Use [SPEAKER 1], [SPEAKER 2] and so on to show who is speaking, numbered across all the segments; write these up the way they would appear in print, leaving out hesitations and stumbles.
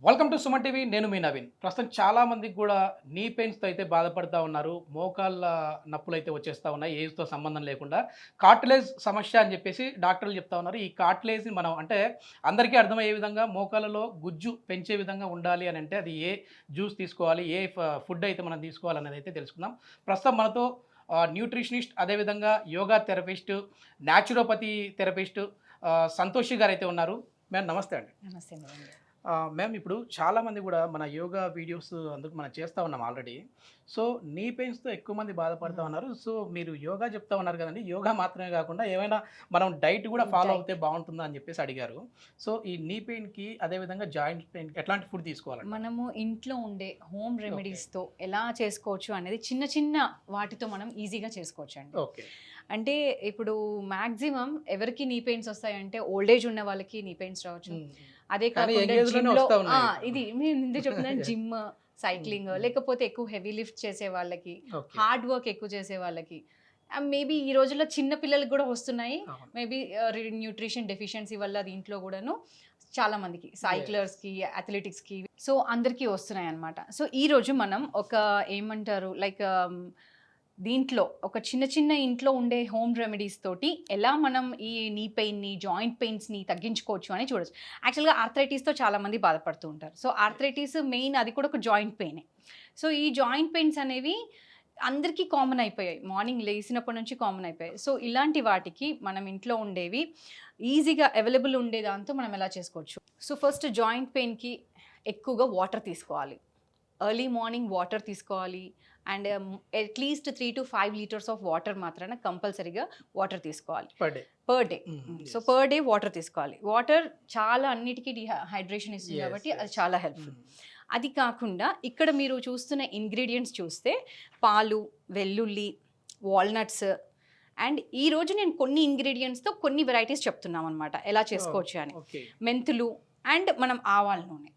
[SPEAKER 1] Welcome to Suman TV. నేను మీ నవీన్. ప్రస్తుతం చాలా మందికి కూడా నీ పెయిన్స్తో అయితే బాధపడతా ఉన్నారు. మోకాళ్ళ నొప్పులు అయితే వచ్చేస్తూ ఉన్నాయి, ఏజ్తో సంబంధం లేకుండా. కార్టిలేజ్ సమస్య అని చెప్పేసి డాక్టర్లు చెప్తా ఉన్నారు. ఈ కార్టిలేజ్ని మనం అంటే అందరికీ అర్థమయ్యే విధంగా మోకాళ్ళలో గుజ్జు పెంచే విధంగా ఉండాలి అని అంటే అది ఏ జ్యూస్ తీసుకోవాలి, ఏ ఫుడ్ అయితే మనం తీసుకోవాలనేది అయితే తెలుసుకుందాం. ప్రస్తుతం మనతో న్యూట్రిషనిస్ట్, అదేవిధంగా yoga therapist, naturopathy therapist Santoshi గారు అయితే ఉన్నారు. మ్యామ్ నమస్తే అండి.
[SPEAKER 2] నమస్తే.
[SPEAKER 1] మ్యామ్ ఇప్పుడు చాలామంది కూడా మన యోగా వీడియోస్ అందుకు మనం చేస్తూ ఉన్నాం ఆల్రెడీ. సో నీ పెయిన్స్తో ఎక్కువ మంది బాధపడుతూ ఉన్నారు. సో మీరు యోగా చెప్తా ఉన్నారు కదండి, యోగా మాత్రమే కాకుండా ఏమైనా మనం డైట్ కూడా ఫాలో అవుతే బాగుంటుందా అని చెప్పేసి అడిగారు. సో ఈ నీ పెయిన్కి అదేవిధంగా జాయింట్ పెయిన్కి ఎట్లాంటి ఫుడ్ తీసుకోవాలి?
[SPEAKER 2] మనము ఇంట్లో ఉండే హోమ్ రెమెడీస్తో ఎలా చేసుకోవచ్చు అనేది చిన్న చిన్న వాటితో మనం ఈజీగా చేసుకోవచ్చు అండి.
[SPEAKER 1] ఓకే.
[SPEAKER 2] అంటే ఇప్పుడు మ్యాక్సిమం ఎవరికి నీ పెయిన్స్ వస్తాయంటే ఓల్డేజ్ ఉన్న వాళ్ళకి నీ పెయిన్స్ రావచ్చు. అదే కాకుండా జిమ్లో ఇది నేను ఇందే చెప్తున్నాను, జిమ్, సైక్లింగ్, లేకపోతే ఎక్కువ హెవీ లిఫ్ట్ చేసే వాళ్ళకి, హార్డ్ వర్క్ ఎక్కువ చేసే వాళ్ళకి, మేబీ ఈ రోజుల్లో చిన్న పిల్లలకి కూడా వస్తున్నాయి. మేబీ న్యూట్రిషన్ డెఫిషియన్సీ వల్ల దీంట్లో కూడాను చాలా మందికి, సైక్లర్స్కి, అథ్లెటిక్స్కి, సో అందరికీ వస్తున్నాయి అన్నమాట. సో ఈరోజు మనం ఒక ఏమంటారు లైక్ దీంట్లో ఒక చిన్న చిన్న ఇంట్లో ఉండే హోమ్ రెమెడీస్ తోటి ఎలా మనం ఈ నీ పెయిన్ని, జాయింట్ పెయిన్స్ని తగ్గించుకోవచ్చు అని చూడొచ్చు. యాక్చువల్గా ఆర్థరైటిస్తో చాలామంది బాధపడుతూ ఉంటారు. సో ఆర్థరైటిస్ మెయిన్ అది కూడా ఒక జాయింట్ పెయినే. సో ఈ జాయింట్ పెయిన్స్ అనేవి అందరికీ కామన్ అయిపోయాయి, మార్నింగ్ లేచినప్పటి నుంచి కామన్ అయిపోయాయి. సో ఇలాంటి వాటికి మనం ఇంట్లో ఉండేవి ఈజీగా అవైలబుల్ ఉండే దాంతో మనం ఎలా చేసుకోవచ్చు. సో ఫస్ట్ జాయింట్ పెయిన్కి ఎక్కువగా వాటర్ తీసుకోవాలి. ఎర్లీ మార్నింగ్ వాటర్ తీసుకోవాలి. And at least 3 to 5 litres of water మాత్రాన కంపల్సరీగా వాటర్ తీసుకోవాలి per day. So per day water తీసుకోవాలి. వాటర్ చాలా అన్నిటికీ హైడ్రేషన్ ఇస్తుంది కాబట్టి అది చాలా హెల్ప్ఫుల్. అది కాకుండా ఇక్కడ మీరు చూస్తున్న ఇంగ్రీడియంట్స్ చూస్తే పాలు, వెల్లుల్లి, వాల్నట్స్, అండ్ ఈ రోజు నేను కొన్ని ఇంగ్రీడియంట్స్తో కొన్ని వెరైటీస్ చెప్తున్నాం అనమాట ఎలా చేసుకోవచ్చు అని. మెంతులు అండ్ మనం ఆవాల నూనె.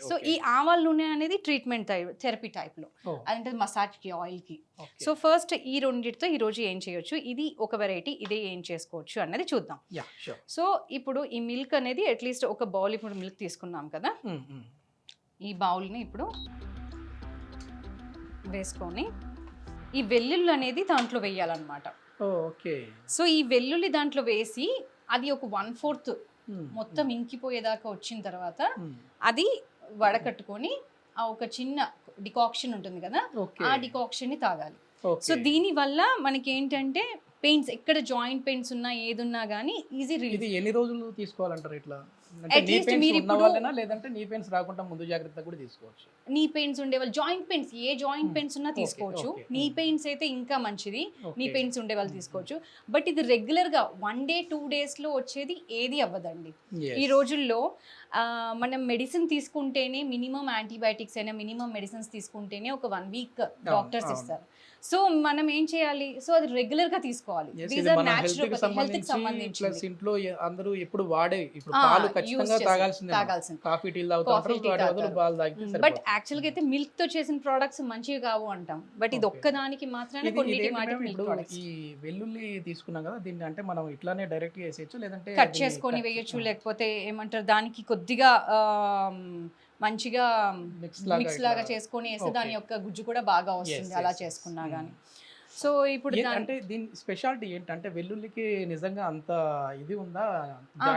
[SPEAKER 2] సో ఈ ఆవాల నూనె అనేది ట్రీట్మెంట్ థెరపీ టైప్లో, అంటే మసాజ్కి, ఆయిల్కి. సో ఫస్ట్ ఈ రెండింటితో ఈరోజు ఏం చేయొచ్చు, ఇది ఒక వెరైటీ, ఇదే ఏం చేసుకోవచ్చు అన్నది చూద్దాం. సో ఇప్పుడు ఈ మిల్క్ అనేది అట్లీస్ట్ ఒక బౌల్, ఇప్పుడు మిల్క్ తీసుకున్నాం కదా, ఈ బౌల్ని ఇప్పుడు వేసుకొని ఈ వెల్లుల్లి అనేది దాంట్లో వేయాలన్నమాట. సో ఈ వెల్లుల్లి దాంట్లో వేసి అది ఒక 1/4 మొత్తం ఇంకిపోయేదాకా వచ్చిన తర్వాత అది వడకట్టుకొని ఆ ఒక చిన్న డికాక్షన్ ఉంటుంది కదా, ఆ డికాక్షన్ ని తాగాలి. సో దీని వల్ల మనకి ఏంటంటే పెయిన్స్, ఎక్కడ జాయింట్ పెయిన్స్ ఉన్నా ఏదున్నా కానీ ఈజీ రిలీఫ్.
[SPEAKER 1] ఎన్ని రోజులు తీసుకోవాలంటారు ఇట్లా? లేదంటే నీ పెయిన్స్ రాకుండా ముందు జాగ్రత్త కూడా తీసుకోవచ్చు?
[SPEAKER 2] నీ పెయిన్స్ ఉండేవాళ్ళు, జాయింట్ పెయిన్స్, ఏ జాయింట్ పెయిన్స్ ఉన్నా తీసుకోవచ్చు. నీ పెయిన్స్ అయితే ఇంకా మంచిది, నీ పెయిన్స్ ఉండే వాళ్ళు తీసుకోవచ్చు. బట్ ఇది రెగ్యులర్ గా 1 day 2 days లో వచ్చేది ఏది అవ్వదండి. ఈ రోజుల్లో మనం మెడిసిన్ తీసుకుంటేనే, మినిమం యాంటీబయాటిక్స్ అయినా మినిమం మెడిసిన్స్ తీసుకుంటేనే ఒక 1 week డాక్టర్స్ ఇస్తారు. సో మనం ఏం చేయాలి, సో అది రెగ్యులర్ గా తీసుకోవాలి. దీస్ ఆర్ న్యాచురల్, హెల్త్ కి సంబంధించి.
[SPEAKER 1] ప్లస్ ఇంట్లో అందరూ ఎప్పుడు వాడే, ఇప్పుడు పాలు ఖచ్చితంగా తాగాల్సిందే. కాఫీ టీ తాగుతారు, పాలు తాగితే.
[SPEAKER 2] బట్ యాక్చువల్ గా అయితే మిల్క్ తో చేసిన ప్రొడక్ట్స్ మంచివి కావు అంటాం. బట్ ఇది ఒక్కదానికి మాత్రమే కొన్నిటి మాటికి మిల్క్ ప్రొడక్ట్స్.
[SPEAKER 1] ఈ వెల్లుల్లి తీసుకున్నాం కదా, దీన్ని అంటే మనం ఇట్లానే డైరెక్ట్ గా వేసేయచ్చు, లేదంటే
[SPEAKER 2] కట్ చేసుకొని వేయొచ్చు, లేకపోతే ఏమంటారు దానికి కొద్దిగా మంచిగా మిక్స్ లాగా చేసుకొని వేస్తే దాని యొక్క గుజ్జు కూడా బాగా వస్తుంది అలా చేసుకున్నా కానీ. సో ఇప్పుడు
[SPEAKER 1] అంటే దీని స్పెషాలిటీ ఏంటంటే వెల్లుల్లికి నిజంగా అంత ఇది ఉందా?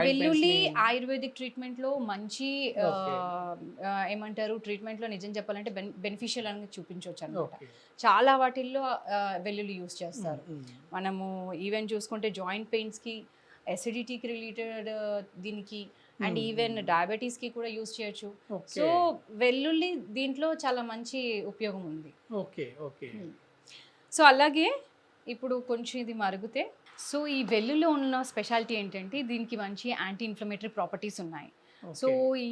[SPEAKER 2] వెల్లుల్లి ఆయుర్వేదిక్ ట్రీట్మెంట్ లో మంచి ఏమంటారు ట్రీట్మెంట్ లో నిజం చెప్పాలంటే బెనిఫిషియల్ అని చూపించవచ్చు అన్నమాట. చాలా వాటిల్లో వెల్లుల్లి యూస్ చేస్తారు. మనము ఈవెన్ చూసుకుంటే జాయింట్ పెయిన్స్ కి, ఎసిడిటీకి రిలేటెడ్ దీనికి, అండ్ ఈవెన్ డయాబెటీస్కి కూడా యూజ్ చేయొచ్చు. సో వెల్లుల్లి దీంట్లో చాలా మంచి ఉపయోగం ఉంది. సో అలాగే ఇప్పుడు కొంచెం ఇది మరిగితే, సో ఈ వెల్లుల్లిలో ఉన్న స్పెషాలిటీ ఏంటంటే దీనికి మంచి యాంటీ ఇన్ఫ్లమేటరీ ప్రాపర్టీస్ ఉన్నాయి. సో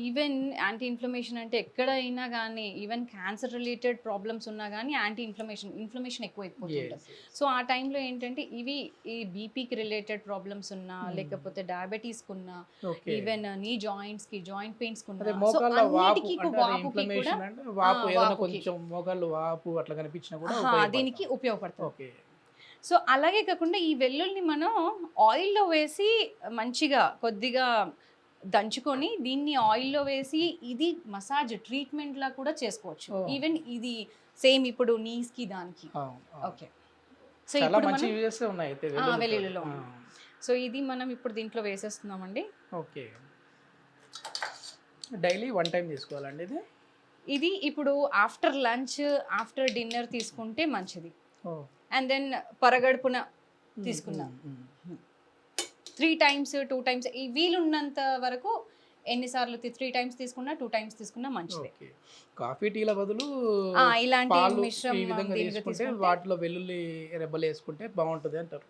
[SPEAKER 2] ఈవెన్ యాంటీ ఇన్ఫ్లమేషన్ అంటే ఎక్కడైనా కానీ, ఈవెన్ క్యాన్సర్ రిలేటెడ్ ప్రాబ్లమ్స్ ఉన్నా కానీ యాంటీ ఇన్ఫ్లమేషన్ ఎక్కువైపోతుంటుంది. సో ఆ టైంలో ఏంటంటే ఇవి ఈ బీపీకి రిలేటెడ్ ప్రాబ్లమ్స్ ఉన్నా, లేకపోతే డయాబెటీస్కి ఉన్నా, ఈవెన్ నీ జాయింట్స్కి, జాయింట్ పెయిన్స్కి ఉన్నా, సో అన్నిటికీ దీనికి ఉపయోగపడుతుంది. సో అలాగే కాకుండా ఈ వెల్లుల్ని మనం ఆయిల్లో వేసి మంచిగా కొద్దిగా దంచుకొని దీన్ని ఆయిల్లో వేసి ఇది మసాజ్ ట్రీట్మెంట్ లా కూడా చేసుకోవచ్చు. ఈవెన్ ఇది సేమ్ ఇప్పుడు నీస్ కి దానికి. ఓకే, సో ఇప్పుడు
[SPEAKER 1] మంచి యూజెస్ ఉన్నాయి అయితే
[SPEAKER 2] వెల్లుల్లిలో. సో ఇది మనం ఇప్పుడు దీంట్లో వేసేస్తున్నామండి.
[SPEAKER 1] ఓకే, డైలీ 1 టైం తీసుకోవాలండి ఇది?
[SPEAKER 2] ఇది ఇప్పుడు ఆఫ్టర్ లంచ్ ఆఫ్టర్ డిన్నర్ తీసుకుంటే మంచిది. అండ్ దెన్ పరగడుపున తీసుకున్నాం 3 టైమ్స్ 2 టైమ్స్ ఈ వీలున్నంత వరకు ఎన్నిసార్లు 3 టైమ్స్ తీసుకున్నా 2 టైమ్స్ తీసుకున్నా మంచిది.
[SPEAKER 1] కాఫీ టీల బదులు
[SPEAKER 2] ఇలాంటి మిశ్రమం
[SPEAKER 1] తీసుకుంటే వాటిలో వెల్లుల్లి రెబ్బలు వేసుకుంటే బాగుంటుంది అంటారు.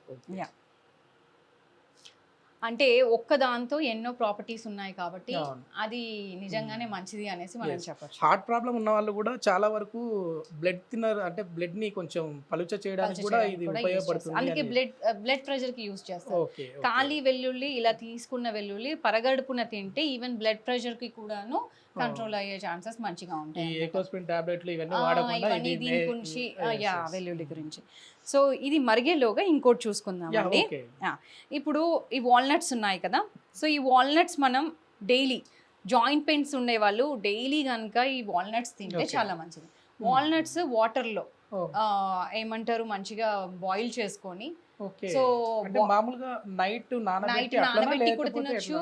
[SPEAKER 2] అంటే ఒక్క దాంతో ఎన్నో ప్రాపర్టీస్ ఉన్నాయి కాబట్టి అది నిజంగానే మంచిది అనేసి మనం చెప్పొచ్చు.
[SPEAKER 1] హార్ట్ ప్రాబ్లం ఉన్న వాళ్ళు కూడా చాలా వరకు బ్లడ్ థిన్నర్ అంటే బ్లడ్ ని కొంచెం పలుచ చేయడానికి కూడా ఇది ఉపయోగపడుతుంది.
[SPEAKER 2] అందుకే బ్లడ్ ప్రెషర్ కి యూస్ చేస్తారు. ఖాళీ వెల్లుల్లి ఇలా తీసుకున్న వెల్లుల్లి పరగడుపున తింటే ఈవెన్ బ్లడ్ ప్రెషర్ కి కూడాను కంట్రోల్ అయ్యే ఛాన్సెస్ మంచిగా ఉంటాయి. దీని గురించి వెల్లుల్లి గురించి. సో ఇది మరిగేలోగా ఇంకోటి చూసుకుందాం అండి. ఇప్పుడు ఈ వాల్నట్స్ ఉన్నాయి కదా, సో ఈ వాల్నట్స్ మనం డైలీ జాయింట్ పెయిన్స్ ఉండే వాళ్ళు డైలీ కనుక ఈ వాల్నట్స్ తింటే చాలా మంచిది. వాల్నట్స్ వాటర్లో ఏమంటారు మంచిగా బాయిల్ చేసుకొని, సో
[SPEAKER 1] మామూలుగా నైట్
[SPEAKER 2] నానబెట్టి కూడా తినొచ్చు,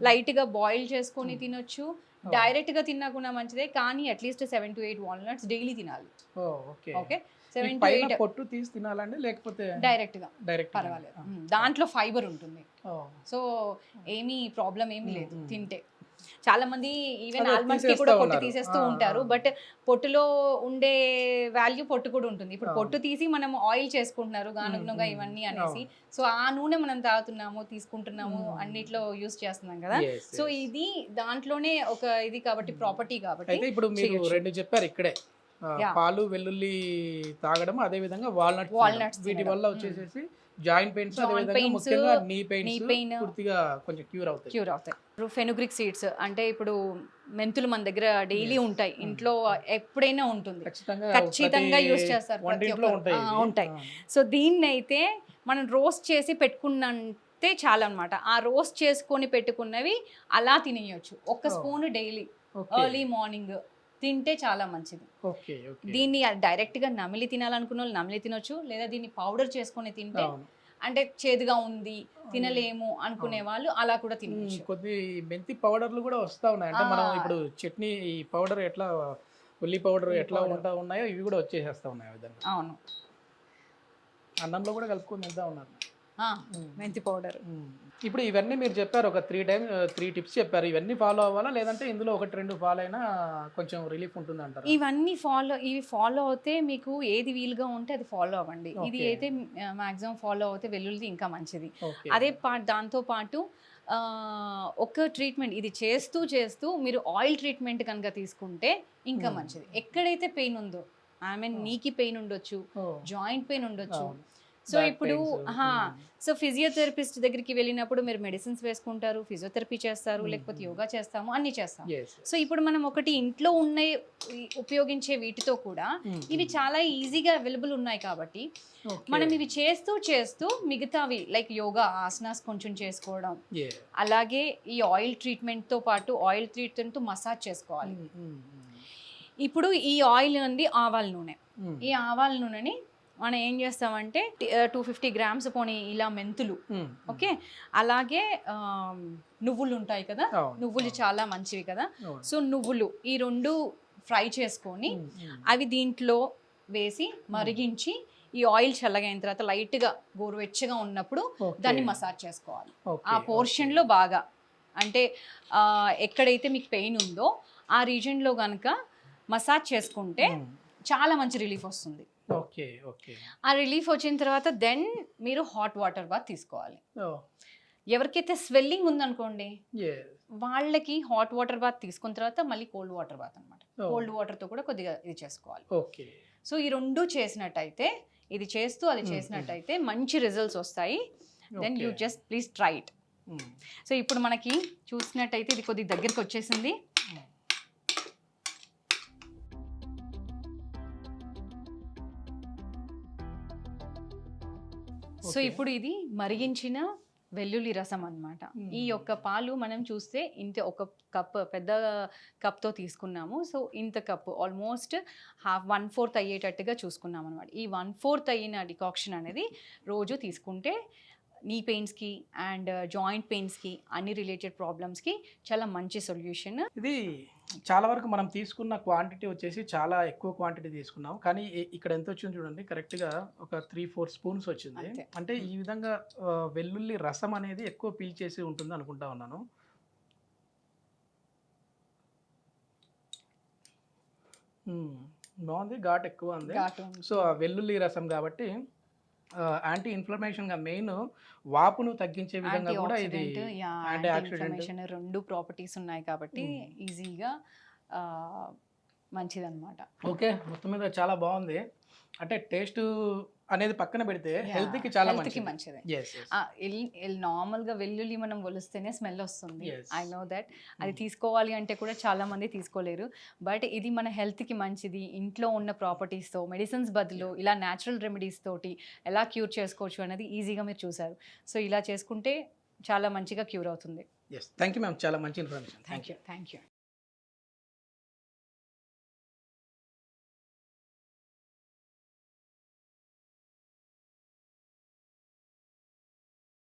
[SPEAKER 2] లైట్ గా బాయిల్ చేసుకొని తినొచ్చు, డైరెక్ట్ గా తిన్నా కూడా మంచిదే. కానీ అట్లీస్ట్ 7 to 8 వాల్నట్స్ డైలీ తినాలి. ఓకే, 7 to 8
[SPEAKER 1] పొట్టు తీసి తినాలండి లేకపోతే
[SPEAKER 2] డైరెక్ట్ పర్వాలేదు, దాంట్లో ఫైబర్ ఉంటుంది. సో ఏమీ ప్రాబ్లం ఏమీ లేదు తింటే. చాలా మంది ఈవెన్ ఆల్మండ్స్ కి కూడా పొట్టు తీసేస్తూ ఉంటారు, బట్ పొట్టులో ఉండే వాల్యూ పొట్టు కూడా ఉంటుంది. ఇప్పుడు పొట్టు తీసి మనం ఆయిల్ చేసుకుంటున్నారు గానుగ ఇవన్నీ అనేసి, సో ఆ నూనె మనం తాగుతున్నాము తీసుకుంటున్నాము అన్నిట్లో యూస్ చేస్తున్నాం కదా. సో ఇది దాంట్లోనే ఒక ఇది కాబట్టి ప్రాపర్టీ కాబట్టి.
[SPEAKER 1] ఇప్పుడు మీరు 2 చెప్పారు ఇక్కడే, పాలు వెల్లుల్లి తాగడం, అదే విధంగా వాల్నట్స్, వీటి వల్ల వచ్చేసేసి జాయింట్ పెయిన్స్, ముఖ్యంగా నీ పెయిన్ పూర్తిగా కొంచెం క్యూర్ అవుతాయి.
[SPEAKER 2] ఫెనుగ్రిక్ సీడ్స్ అంటే ఇప్పుడు మెంతులు మన దగ్గర డైలీ ఉంటాయి, ఇంట్లో ఎప్పుడైనా ఉంటుంది, ఖచ్చితంగా యూస్ చేస్తారు, ఉంటాయి. సో దీన్ని అయితే మనం రోస్ట్ చేసి పెట్టుకున్నంతే చాలా అన్నమాట. ఆ రోస్ట్ చేసుకొని పెట్టుకున్నవి అలా తినేయచ్చు. 1 స్పూన్ డైలీ ఎర్లీ మార్నింగ్ తింటే చాలా మంచిది. దీన్ని డైరెక్ట్ గా నమిలి తినాలనుకున్న వాళ్ళు నమిలి తినొచ్చు, లేదా దీన్ని పౌడర్ చేసుకొని తింటే, అంటే చేదుగా ఉంది తినలేము అనుకునే వాళ్ళు అలా కూడా తినొచ్చు.
[SPEAKER 1] కొద్ది మెంతి పౌడర్లు కూడా వస్తా ఉన్నాయి, అంటే మనం ఇప్పుడు చట్నీ ఈ పౌడర్ ఎట్లా ఉల్లి పౌడర్ ఎట్లా ఉన్నాయో ఇవి కూడా వచ్చేసేస్తా ఉన్నాయి.
[SPEAKER 2] అవును,
[SPEAKER 1] అన్నంలో కూడా కలుపుకొని తింటా ఉన్నారు
[SPEAKER 2] మెంతి పౌడర్.
[SPEAKER 1] ఇప్పుడు ఇవన్నీ మీరు చెప్పారు, ఒక 3 టిప్స్ చెప్పారు. ఇవన్నీ ఫాలో అవ్వాలా, లేదంటే ఇందులో 1-2 ఫాలో అయినా కొంచెం రిలీఫ్ ఉంటుంది అంటారు?
[SPEAKER 2] ఇవి ఫాలో అవుతే మీకు ఏది వీలుగా ఉంటే అది ఫాలో అవ్వండి. ఇది అయితే మాక్సిమం ఫాలో అవుతే వెల్లుల్లి ఇంకా మంచిది. అదే దాంతో పాటు ఒక ట్రీట్మెంట్ ఇది చేస్తూ మీరు ఆయిల్ ట్రీట్మెంట్ కనుక తీసుకుంటే ఇంకా మంచిది. ఎక్కడైతే పెయిన్ ఉందో, నీకి పెయిన్ ఉండొచ్చు, జాయింట్ పెయిన్ ఉండొచ్చు. సో ఇప్పుడు సో ఫిజియోథెరపిస్ట్ దగ్గరికి వెళ్ళినప్పుడు మీరు మెడిసిన్స్ వేసుకుంటారు, ఫిజియోథెరపీ చేస్తారు, లేకపోతే యోగా చేస్తాము, అన్ని చేస్తాం. సో ఇప్పుడు మనం ఒకటి ఇంట్లో ఉపయోగించే వీటితో కూడా ఇవి చాలా ఈజీగా అవైలబుల్ ఉన్నాయి కాబట్టి మనం ఇవి చేస్తూ మిగతావి లైక్ యోగా ఆసనాస్ కొంచెం చేసుకోవడం, అలాగే ఈ ఆయిల్ ట్రీట్మెంట్ తో పాటు ఆయిల్ ట్రీట్మెంట్ తో మసాజ్ చేసుకోవాలి. ఇప్పుడు ఈ ఆయిల్ నుండి ఆవాల నూనె, ఈ ఆవాల నూనెని మనం ఏం చేస్తామంటే 250 grams పోనీ ఇలా మెంతులు, ఓకే, అలాగే నువ్వులు ఉంటాయి కదా, నువ్వులు చాలా మంచివి కదా. సో నువ్వులు ఈ 2 ఫ్రై చేసుకొని అవి దీంట్లో వేసి మరిగించి ఈ ఆయిల్ చల్లగైన తర్వాత లైట్గా గోరువెచ్చగా ఉన్నప్పుడు దాన్ని మసాజ్ చేసుకోవాలి. ఆ పోర్షన్లో బాగా, అంటే ఎక్కడైతే మీకు పెయిన్ ఉందో ఆ రీజన్లో కనుక మసాజ్ చేసుకుంటే చాలా మంచి రిలీఫ్ వస్తుంది. ఆ రిలీఫ్ వచ్చిన తర్వాత దెన్ మీరు హాట్ వాటర్ బాత్ తీసుకోవాలి. ఎవరికైతే స్వెల్లింగ్ ఉందనుకోండి వాళ్ళకి హాట్ వాటర్ బాత్ తీసుకున్న తర్వాత మళ్ళీ కోల్డ్ వాటర్ బాత్ అనమాట. కోల్డ్ వాటర్తో కూడా కొద్దిగా ఇది చేసుకోవాలి. సో ఈ 2 చేసినట్టయితే, ఇది చేస్తూ అది చేసినట్టయితే మంచి రిజల్ట్స్ వస్తాయి. Then you just please try it. So ఇప్పుడు మనకి చూసినట్టయితే ఇది కొద్దిగా దగ్గరికి వచ్చేసింది. సో ఇప్పుడు ఇది మరిగించిన వెల్లుల్లి రసం అన్నమాట. ఈ యొక్క పాలు మనం చూస్తే ఇంత ఒక కప్ పెద్ద కప్తో తీసుకున్నాము. సో ఇంత కప్పు ఆల్మోస్ట్ 1/4 అయ్యేటట్టుగా చూసుకున్నాం అనమాట. ఈ 1/4 అయిన డికాక్షన్ అనేది రోజు తీసుకుంటే నీ పెయిన్స్కి అండ్ జాయింట్ పెయిన్స్కి అన్ని రిలేటెడ్ ప్రాబ్లమ్స్కి చాలా మంచి సొల్యూషన్.
[SPEAKER 1] ఇది చాలా వరకు మనం తీసుకున్న క్వాంటిటీ వచ్చేసి చాలా ఎక్కువ క్వాంటిటీ తీసుకున్నాం, కానీ ఇక్కడ ఎంత వచ్చింది చూడండి, కరెక్ట్గా ఒక 3-4 స్పూన్స్ వచ్చింది. అంటే ఈ విధంగా వెల్లుల్లి రసం అనేది ఎక్కువ పీల్చేసి ఉంటుంది అనుకుంటా ఉన్నాను. బాగుంది, ఘాట్ ఎక్కువ ఉంది. సో ఆ వెల్లుల్లి రసం కాబట్టి యాంటీ ఇన్ఫ్లమేషన్గా మెయిన్ వాపును తగ్గించే విధంగా కూడా ఇది యాంటీ ఆక్సిడెంట్
[SPEAKER 2] 2 ప్రాపర్టీస్ ఉన్నాయి కాబట్టి ఈజీగా మంచిదన్నమాట.
[SPEAKER 1] ఓకే, మొత్తం మీద చాలా బాగుంది. అంటే టేస్ట్ అనేది పక్కన పెడితే హెల్త్కి చాలా
[SPEAKER 2] మంచిది. నార్మల్గా వెల్లుల్లి మనం ఒలిస్తేనే స్మెల్ వస్తుంది. I know that. అది తీసుకోవాలి అంటే కూడా చాలా మంది తీసుకోలేరు. బట్ ఇది మన హెల్త్కి మంచిది. ఇంట్లో ఉన్న ప్రాపర్టీస్తో మెడిసిన్స్ బదులు ఇలా న్యాచురల్ రెమెడీస్ తోటి ఎలా క్యూర్ చేసుకోవచ్చు అనేది ఈజీగా మీరు చూసారు. సో ఇలా చేసుకుంటే చాలా మంచిగా క్యూర్ అవుతుంది.
[SPEAKER 1] థ్యాంక్ యూ మ్యామ్, చాలా మంచి ఇన్ఫర్మేషన్.
[SPEAKER 2] Thank you.